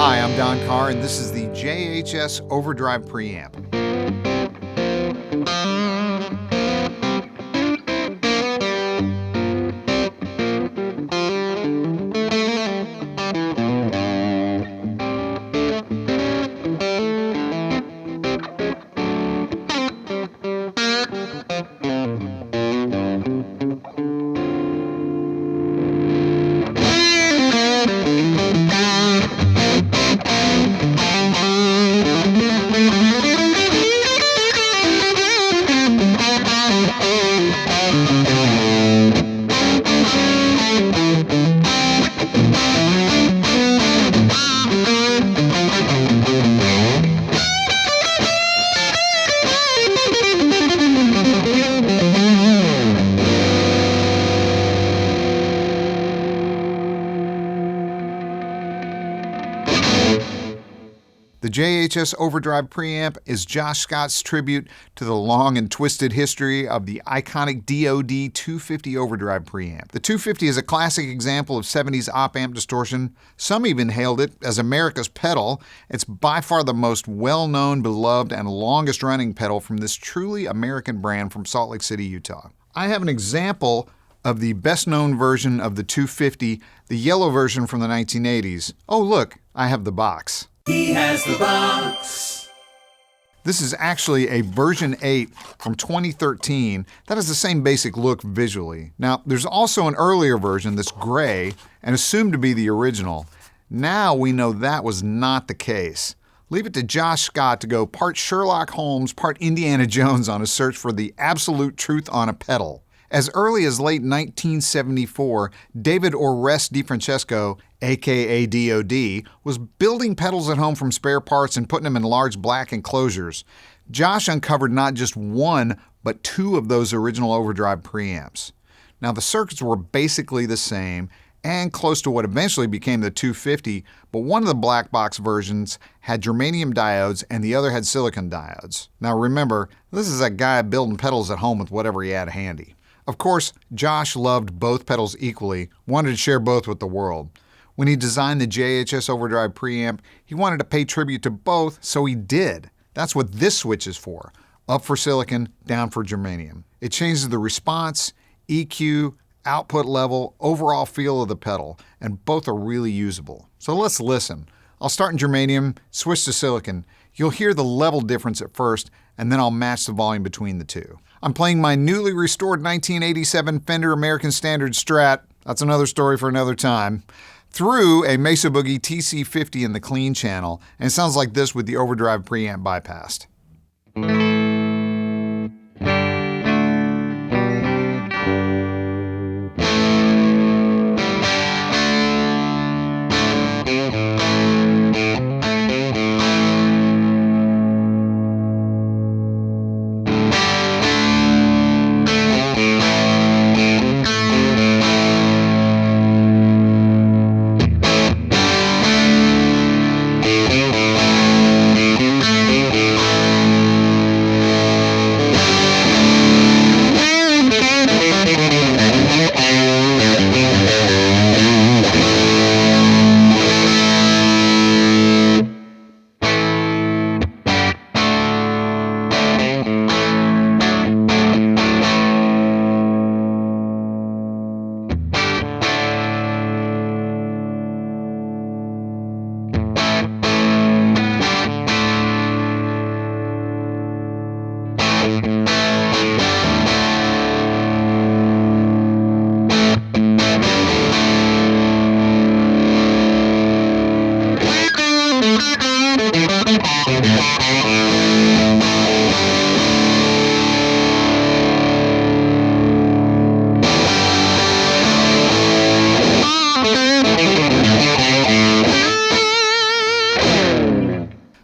Hi, I'm Don Carr, and this is the JHS Overdrive Preamp. The JHS Overdrive Preamp is Josh Scott's tribute to the long and twisted history of the iconic DoD 250 Overdrive Preamp. The 250 is a classic example of 70s op-amp distortion. Some even hailed it as America's pedal. It's by far the most well-known, beloved, and longest-running pedal from this truly American brand from Salt Lake City, Utah. I have an example of the best-known version of the 250, the yellow version from the 1980s. Oh, look, I have the box. He has the box. This is actually a version 8 from 2013 that has the same basic look visually. Now, there's also an earlier version that's gray and assumed to be the original. Now we know that was not the case. Leave it to Josh Scott to go part Sherlock Holmes, part Indiana Jones on a search for the absolute truth on a pedal. As early as late 1974, David Orest DiFrancesco, aka DOD, was building pedals at home from spare parts and putting them in large black enclosures. Josh uncovered not just one, but two of those original Overdrive preamps. Now, the circuits were basically the same and close to what eventually became the 250, but one of the black box versions had germanium diodes and the other had silicon diodes. Now remember, this is a guy building pedals at home with whatever he had handy. Of course, Josh loved both pedals equally, wanted to share both with the world. When he designed the JHS Overdrive Preamp, he wanted to pay tribute to both, so he did. That's what this switch is for. Up for silicon, down for germanium. It changes the response, EQ, output level, overall feel of the pedal, and both are really usable. So let's listen. I'll start in germanium, switch to silicon. You'll hear the level difference at first, and then I'll match the volume between the two. I'm playing my newly restored 1987 Fender American Standard Strat, that's another story for another time, through a Mesa Boogie TC50 in the clean channel, and it sounds like this with the Overdrive Preamp bypassed.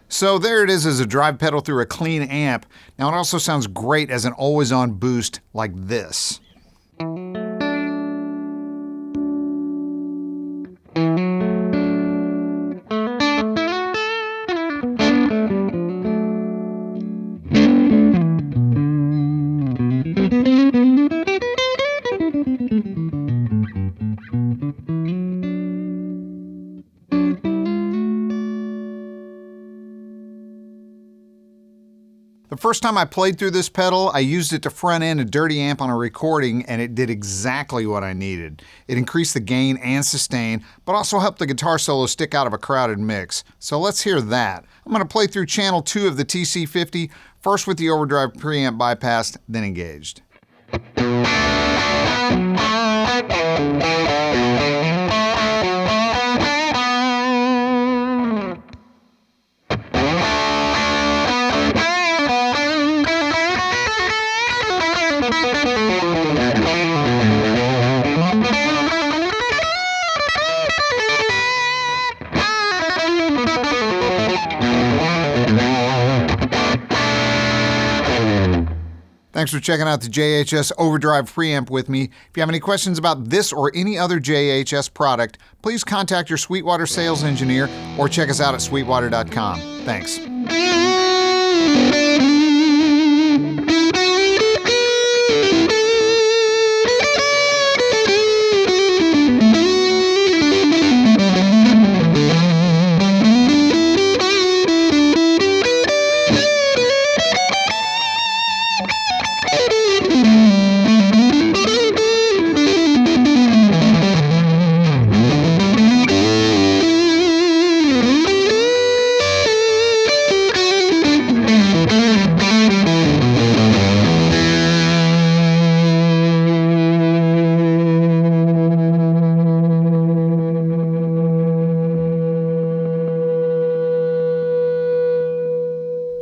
So there it is as a drive pedal through a clean amp. Now it also sounds great as an always-on boost like this. The first time I played through this pedal, I used it to front end a dirty amp on a recording, and it did exactly what I needed. It increased the gain and sustain, but also helped the guitar solo stick out of a crowded mix. So let's hear that. I'm going to play through channel 2 of the TC50, first with the Overdrive Preamp bypassed, then engaged. Thanks for checking out the JHS Overdrive Preamp with me. If you have any questions about this or any other JHS product, please contact your Sweetwater sales engineer or check us out at sweetwater.com. Thanks.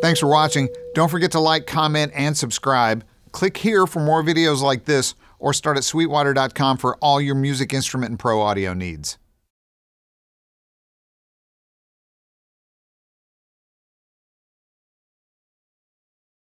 Thanks for watching. Don't forget to like, comment, and subscribe. Click here for more videos like this, or start at sweetwater.com for all your music instrument and pro audio needs.